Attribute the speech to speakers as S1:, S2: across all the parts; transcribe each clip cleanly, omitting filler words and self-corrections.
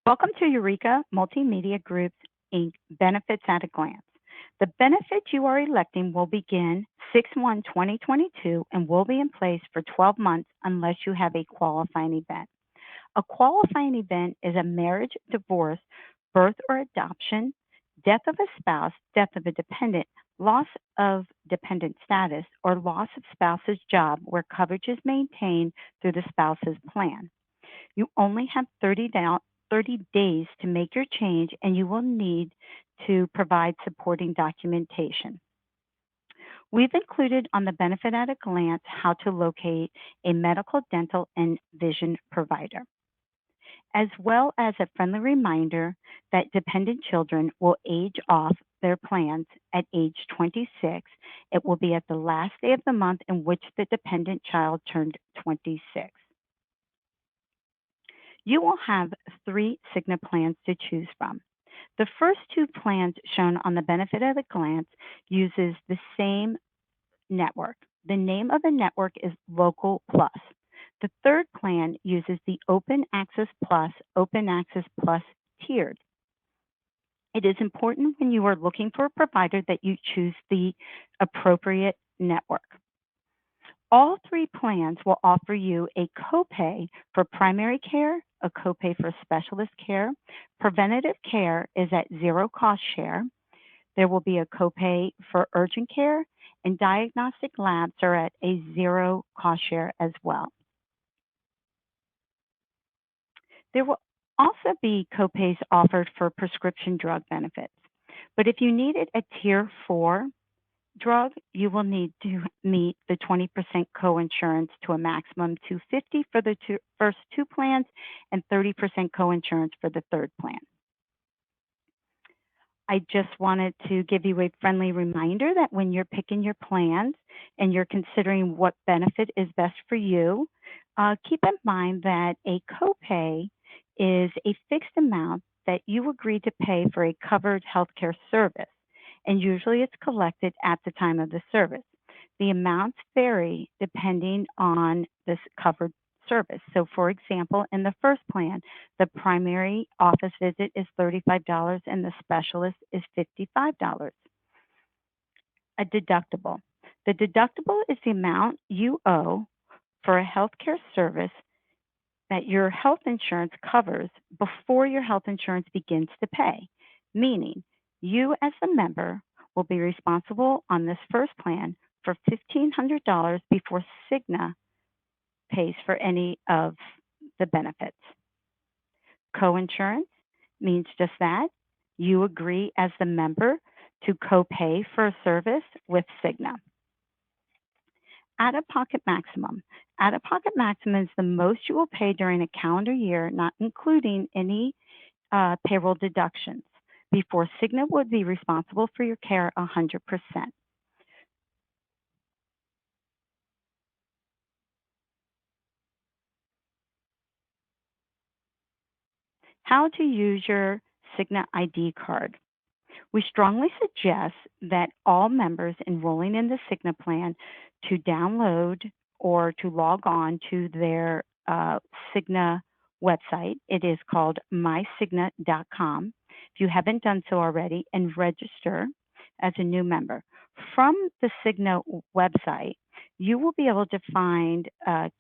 S1: Welcome to Eureka Multimedia Group's Inc. Benefits at a Glance. The benefit you are electing will begin 6/1/2022 and will be in place for 12 months unless you have a qualifying event. A qualifying event is a marriage, divorce, birth or adoption, death of a spouse, death of a dependent, loss of dependent status, or loss of spouse's job where coverage is maintained through the spouse's plan. You only have 30 days to make your change, and you will need to provide supporting documentation. We've included on the benefit at a glance how to locate a medical, dental, and vision provider, as well as a friendly reminder that dependent children will age off their plans at age 26. It will be at the last day of the month in which the dependent child turned 26. You will have three Cigna plans to choose from. The first two plans shown on the benefit at a glance uses the same network. The name of the network is Local Plus. The third plan uses the Open Access Plus tiered. It is important when you are looking for a provider that you choose the appropriate network. All three plans will offer you a copay for primary care, a copay for specialist care. Preventative care is at zero cost share. There will be a copay for urgent care, and diagnostic labs are at a zero cost share as well. There will also be copays offered for prescription drug benefits. But if you needed a tier 4 drug, you will need to meet the 20% coinsurance to a maximum $250 for the first two plans and 30% coinsurance for the third plan. I just wanted to give you a friendly reminder that when you're picking your plans and you're considering what benefit is best for you, keep in mind that a copay is a fixed amount that you agree to pay for a covered healthcare service, and usually it's collected at the time of the service. The amounts vary depending on this covered service. So, for example, in the first plan, the primary office visit is $35 and the specialist is $55. A deductible. The deductible is the amount you owe for a healthcare service that your health insurance covers before your health insurance begins to pay, meaning you as a member will be responsible on this first plan for $1,500 before Cigna pays for any of the benefits. Coinsurance means just that. You agree as the member to copay for a service with Cigna. Out-of-pocket maximum. Out-of-pocket maximum is the most you will pay during a calendar year, not including any payroll deductions, before Cigna would be responsible for your care 100%. How to use your Cigna ID card. We strongly suggest that all members enrolling in the Cigna plan to download or to log on to their Cigna website. It is called mycigna.com. If you haven't done so already, and register as a new member. From the Cigna website, you will be able to find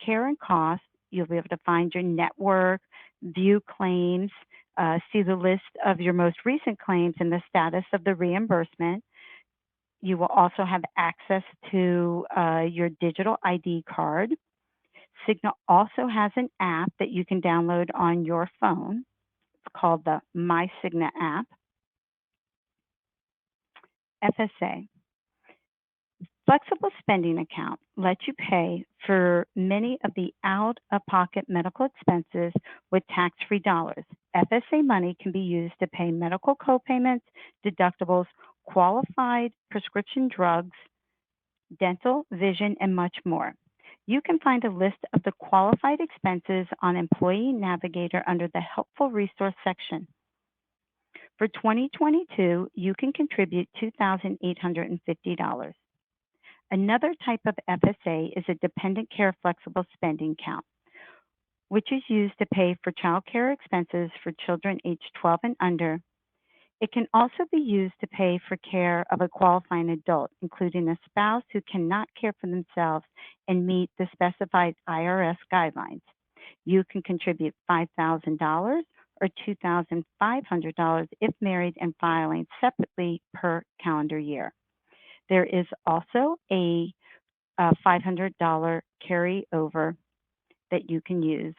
S1: care and cost. You'll be able to find your network, view claims, see the list of your most recent claims and the status of the reimbursement. You will also have access to your digital ID card. Cigna also has an app that you can download on your phone. It's called the MyCigna app. FSA. Flexible spending account lets you pay for many of the out-of-pocket medical expenses with tax-free dollars. FSA money can be used to pay medical co-payments, deductibles, qualified prescription drugs, dental, vision, and much more. You can find a list of the qualified expenses on Employee Navigator under the Helpful Resource section. For 2022, you can contribute $2,850. Another type of FSA is a dependent care flexible spending account. which is used to pay for child care expenses for children aged 12 and under. It can also be used to pay for care of a qualifying adult, including a spouse who cannot care for themselves and meet the specified IRS guidelines. You can contribute $5,000 or $2,500 if married and filing separately per calendar year. There is also a $500 carryover that you can use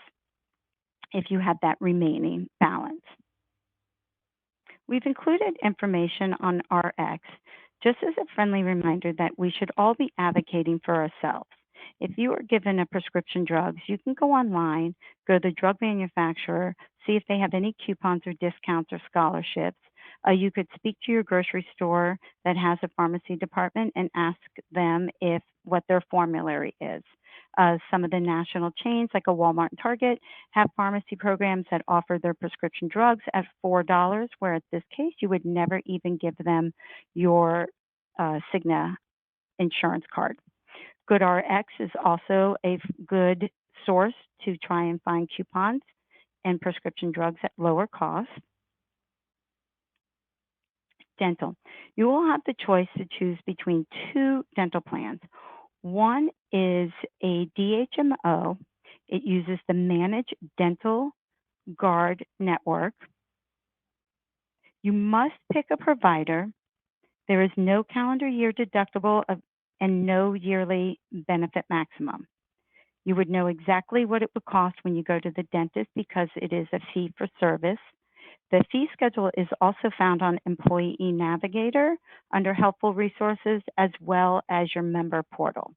S1: if you have that remaining balance. We've included information on RX just as a friendly reminder that we should all be advocating for ourselves. If you are given a prescription drugs, you can go online, go to the drug manufacturer, see if they have any coupons or discounts or scholarships. You could speak to your grocery store that has a pharmacy department and ask them if what their formulary is. Some of the national chains, like a Walmart and Target, have pharmacy programs that offer their prescription drugs at $4, where in this case, you would never even give them your Cigna insurance card. GoodRx is also a good source to try and find coupons and prescription drugs at lower cost. Dental. You will have the choice to choose between two dental plans. One is a DHMO. It uses the Managed Dental Guard Network. You must pick a provider. There is no calendar year deductible and no yearly benefit maximum. You would know exactly what it would cost when you go to the dentist because it is a fee for service. The fee schedule is also found on Employee Navigator under Helpful Resources as well as your member portal.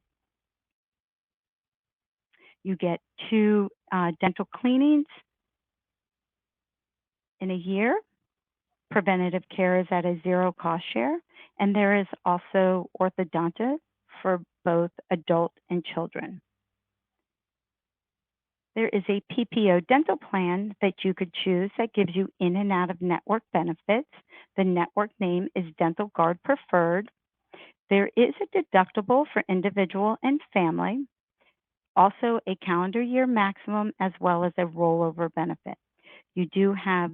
S1: You get 2 dental cleanings in a year. Preventative care is at a zero cost share, and there is also orthodontia for both adult and children. There is a PPO dental plan that you could choose that gives you in and out of network benefits. The network name is Dental Guard Preferred. There is a deductible for individual and family, also a calendar year maximum, as well as a rollover benefit. You do have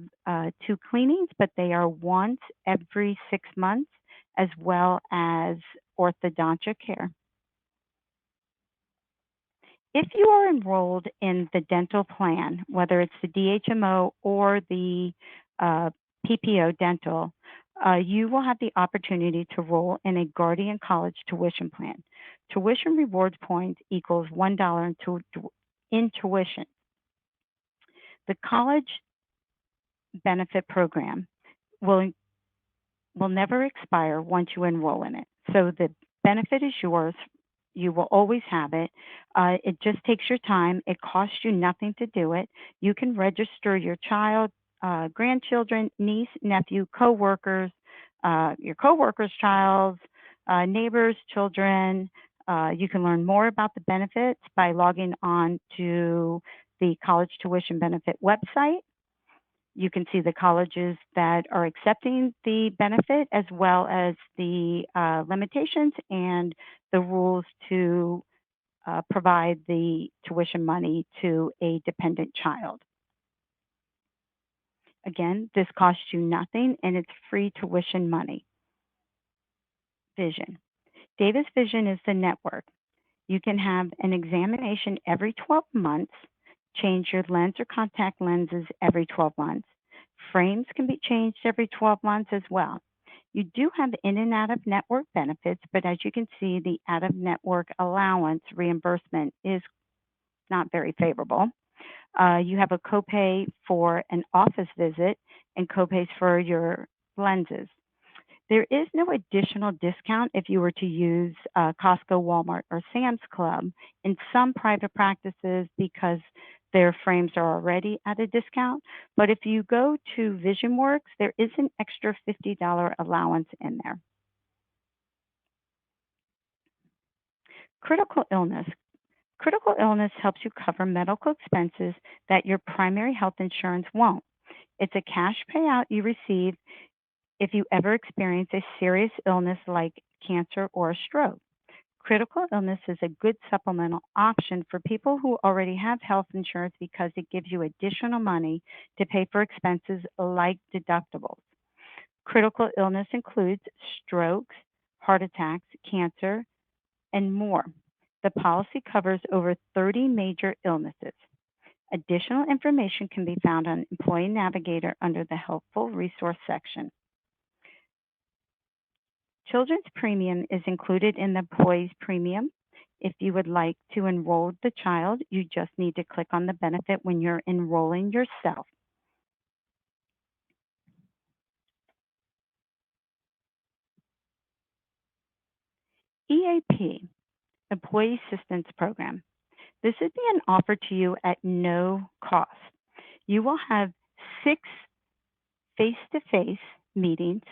S1: 2 cleanings, but they are once every 6 months, as well as orthodontia care. If you are enrolled in the dental plan, whether it's the DHMO or the PPO dental, you will have the opportunity to roll in a Guardian College tuition plan. Tuition rewards points equals $1 in tuition. The college benefit program will never expire once you enroll in it. So the benefit is yours. You will always have it. It just takes your time. It costs you nothing to do it. You can register your child, grandchildren, niece, nephew, coworkers, your coworkers' child, neighbors, children. You can learn more about the benefits by logging on to the college tuition benefit website. You can see the colleges that are accepting the benefit as well as the limitations and the rules to provide the tuition money to a dependent child. Again, this costs you nothing and it's free tuition money. Vision. Davis Vision is the network. You can have an examination every 12 months, change your lens or contact lenses every 12 months. Frames can be changed every 12 months as well. You do have in and out of network benefits, but as you can see, the out of network allowance reimbursement is not very favorable. You have a copay for an office visit and copays for your lenses. There is no additional discount if you were to use Costco, Walmart, or Sam's Club in some private practices because their frames are already at a discount. But if you go to VisionWorks, there is an extra $50 allowance in there. Critical illness. Critical illness helps you cover medical expenses that your primary health insurance won't. It's a cash payout you receive if you ever experience a serious illness like cancer or a stroke. Critical illness is a good supplemental option for people who already have health insurance because it gives you additional money to pay for expenses like deductibles. Critical illness includes strokes, heart attacks, cancer, and more. The policy covers over 30 major illnesses. Additional information can be found on Employee Navigator under the Helpful Resource section. Children's premium is included in the employee's premium. If you would like to enroll the child, you just need to click on the benefit when you're enrolling yourself. EAP, Employee Assistance Program. This is being offered to you at no cost. You will have 6 face-to-face meetings.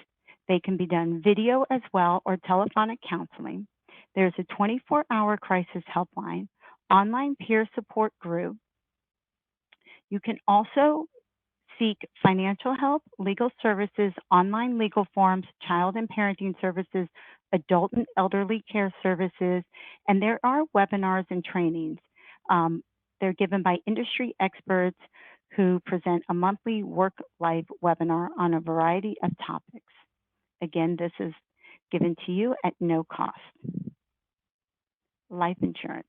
S1: They can be done video as well or telephonic counseling. There's a 24-hour crisis helpline, online peer support group. You can also seek financial help, legal services, online legal forms, child and parenting services, adult and elderly care services, and there are webinars and trainings. They're given by industry experts who present a monthly work-life webinar on a variety of topics. Again, this is given to you at no cost. Life insurance.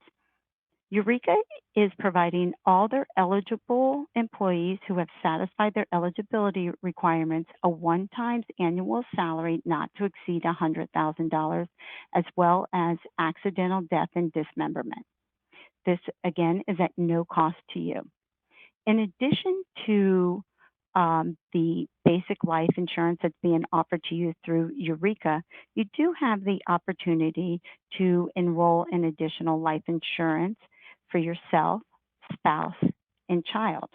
S1: Eureka is providing all their eligible employees who have satisfied their eligibility requirements a one-time annual salary not to exceed $100,000, as well as accidental death and dismemberment. This, again, is at no cost to you. In addition to the basic life insurance that's being offered to you through Eureka, you do have the opportunity to enroll in additional life insurance for yourself, spouse, and child.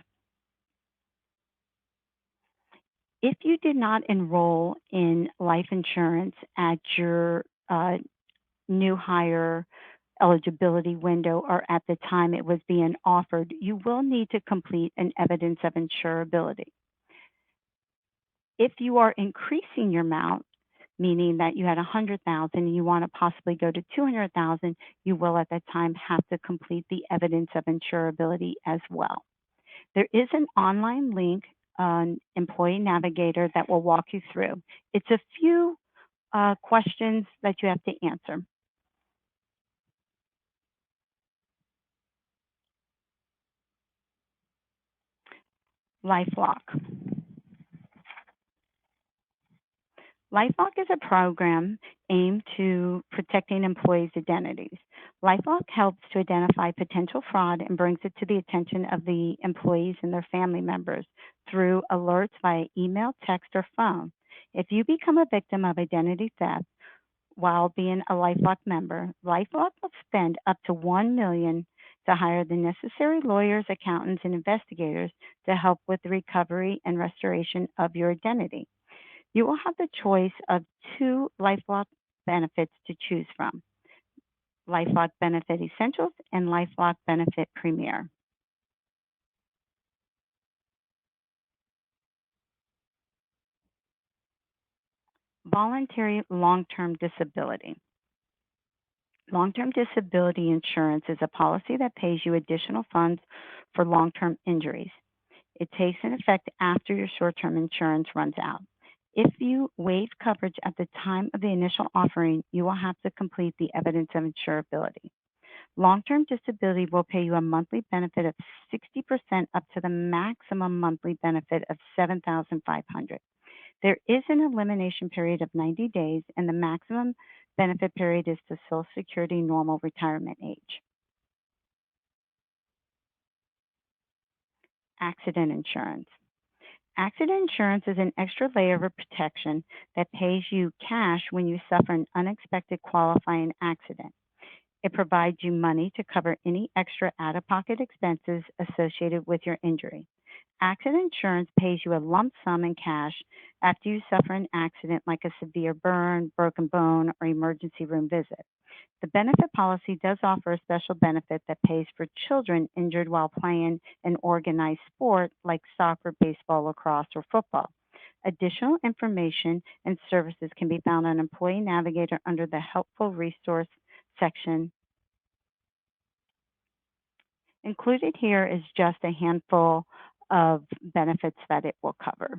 S1: If you did not enroll in life insurance at your new hire eligibility window or at the time it was being offered, you will need to complete an evidence of insurability. If you are increasing your amount, meaning that you had 100,000 and you want to possibly go to 200,000, you will at that time have to complete the evidence of insurability as well. There is an online link on Employee Navigator that will walk you through. It's a few questions that you have to answer. LifeLock. LifeLock is a program aimed to protecting employees' identities. LifeLock helps to identify potential fraud and brings it to the attention of the employees and their family members through alerts via email, text, or phone. If you become a victim of identity theft while being a LifeLock member, LifeLock will spend up to $1 million to hire the necessary lawyers, accountants, and investigators to help with the recovery and restoration of your identity. You will have the choice of 2 LifeLock benefits to choose from: LifeLock Benefit Essentials and LifeLock Benefit Premier. Voluntary long-term disability. Long-term disability insurance is a policy that pays you additional funds for long-term injuries. It takes in effect after your short-term insurance runs out. If you waive coverage at the time of the initial offering, you will have to complete the evidence of insurability. Long-term disability will pay you a monthly benefit of 60% up to the maximum monthly benefit of $7,500. There is an elimination period of 90 days, and the maximum benefit period is the Social Security normal retirement age. Accident insurance. Accident insurance is an extra layer of protection that pays you cash when you suffer an unexpected qualifying accident. It provides you money to cover any extra out-of-pocket expenses associated with your injury. Accident insurance pays you a lump sum in cash after you suffer an accident like a severe burn, broken bone, or emergency room visit. The benefit policy does offer a special benefit that pays for children injured while playing an organized sport like soccer, baseball, lacrosse, or football. Additional information and services can be found on Employee Navigator under the Helpful Resource section. Included here is just a handful of benefits that it will cover.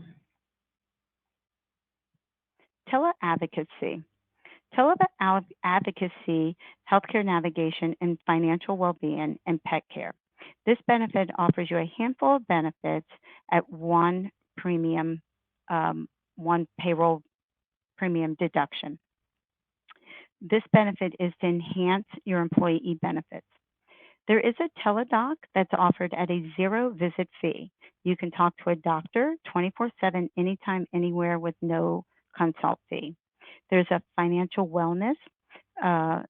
S1: Teleadvocacy. Teleadvocacy, healthcare navigation, and financial well-being and pet care. This benefit offers you a handful of benefits at one premium, one payroll premium deduction. This benefit is to enhance your employee benefits. There is a teledoc that's offered at a zero visit fee. You can talk to a doctor 24/7, anytime, anywhere with no consult fee. There's a financial wellness. Uh,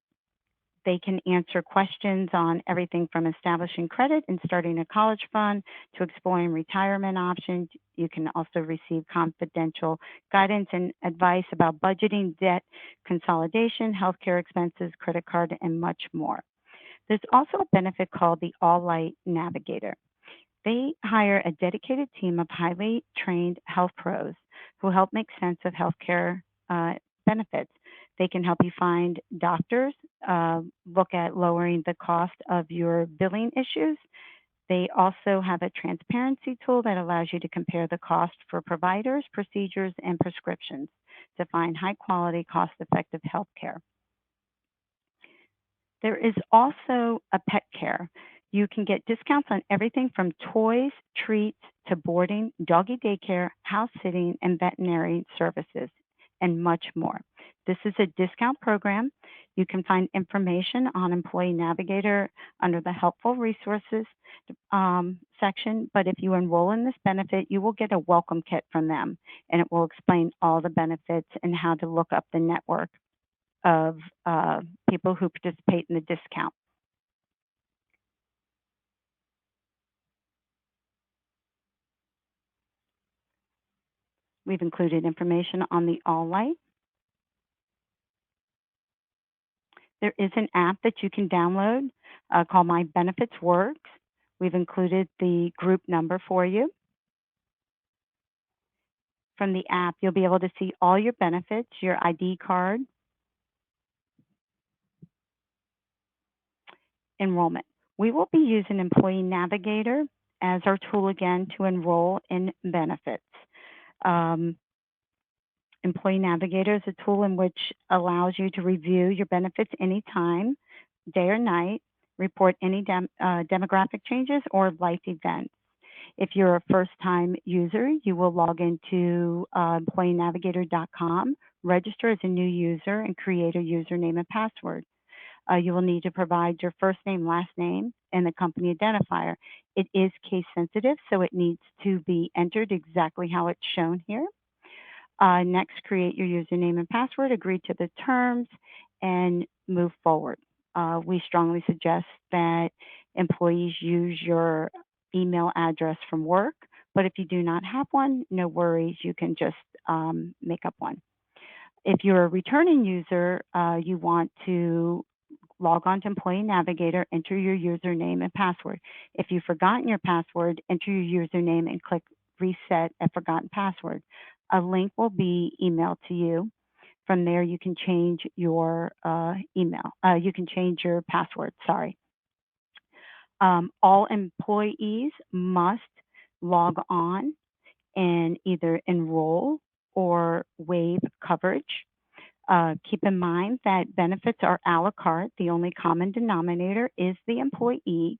S1: they can answer questions on everything from establishing credit and starting a college fund to exploring retirement options. You can also receive confidential guidance and advice about budgeting, debt consolidation, healthcare expenses, credit card, and much more. There's also a benefit called the All Light Navigator. They hire a dedicated team of highly trained health pros who help make sense of healthcare benefits. They can help you find doctors, look at lowering the cost of your billing issues. They also have a transparency tool that allows you to compare the cost for providers, procedures, and prescriptions to find high quality, cost effective healthcare. There is also a pet care. You can get discounts on everything from toys, treats, to boarding, doggy daycare, house sitting, and veterinary services, and much more. This is a discount program. You can find information on Employee Navigator under the Helpful Resources section, but if you enroll in this benefit, you will get a welcome kit from them, and it will explain all the benefits and how to look up the network of people who participate in the discount. We've included information on the All Light. There is an app that you can download called My Benefits Works. We've included the group number for you. From the app, you'll be able to see all your benefits, your ID card, enrollment. We will be using Employee Navigator as our tool again to enroll in benefits. Employee Navigator is a tool in which allows you to review your benefits anytime, day or night, report any demographic changes or life events. If you're a first-time user, you will log into employeenavigator.com, register as a new user, and create a username and password. You will need to provide your first name, last name, and the company identifier. It is case sensitive, so it needs to be entered exactly how it's shown here. Next, create your username and password, agree to the terms, and move forward. We strongly suggest that employees use your email address from work, but if you do not have one, no worries, you can just make up one. If you're a returning user, you want to log on to Employee Navigator, enter your username and password. If you've forgotten your password, enter your username and click Reset a Forgotten Password. A link will be emailed to you. From there, you can change your you can change your password, sorry. All employees must log on and either enroll or waive coverage. Keep in mind that benefits are a la carte. The only common denominator is the employee,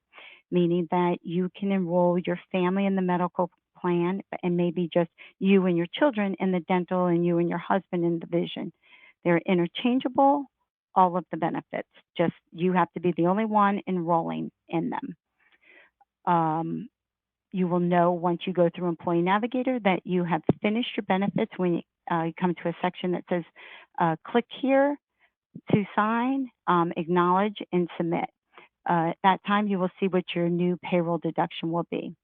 S1: meaning that you can enroll your family in the medical plan and maybe just you and your children in the dental and you and your husband in the vision. They're interchangeable, all of the benefits. Just you have to be the only one enrolling in them. You will know once you go through Employee Navigator that you have finished your benefits when you come to a section that says click here to sign, acknowledge, and submit. At that time, you will see what your new payroll deduction will be.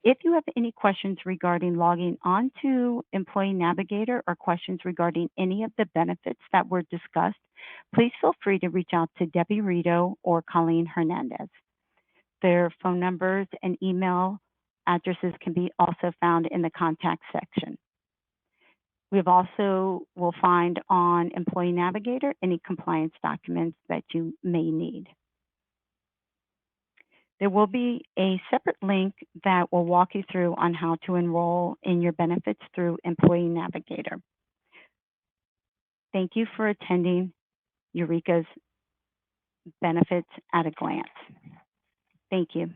S1: If you have any questions regarding logging onto Employee Navigator or questions regarding any of the benefits that were discussed, please feel free to reach out to Debbie Rito or Colleen Hernandez. Their phone numbers and email addresses can be also found in the contact section. We've also will find on Employee Navigator any compliance documents that you may need. There will be a separate link that will walk you through on how to enroll in your benefits through Employee Navigator. Thank you for attending Eureka's Benefits at a Glance. Thank you.